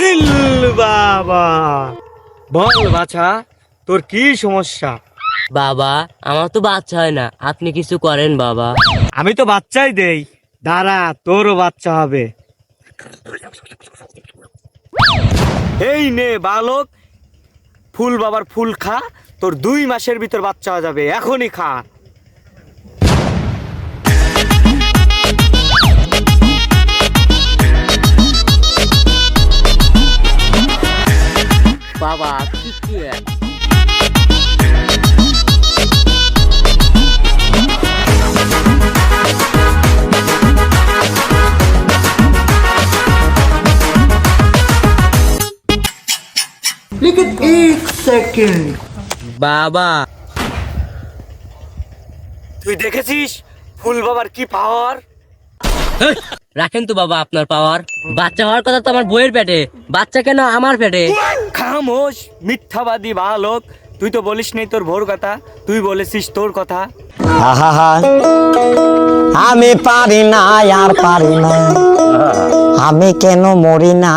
Hill বাবা, বল বাছা, তোর কি সমস্যা? বাবা, আমার তো বাচ্চা হয় না, আপনি কিছু করেন বাবা। আমি তো বাচ্চাই দেই, দাঁড়া তোরও বাচ্চা হবে। এই নে বালক, ফুল বাবার ফুল খা, তোর 2 মাসের ভিতর বাচ্চা হয়ে যাবে, এখনই খা। বাবা কি বাবা, তুই দেখেছিস ফুল বাবার কি পাওয়ার? রাখেন তো বাবা আপনার পাওয়ার। বাচ্চা হওয়ার কথা তো আমার বইয়ের পেটে, বাচ্চা কেন আমার পেটে? খামোশ মিথ্যাবাদী বালক, তুই তো বলিস নাই তোর ভোর কথা, তুই বলেছিস তোর কথা। আমি পারি না আর পারি না, আমি কেন মরি না।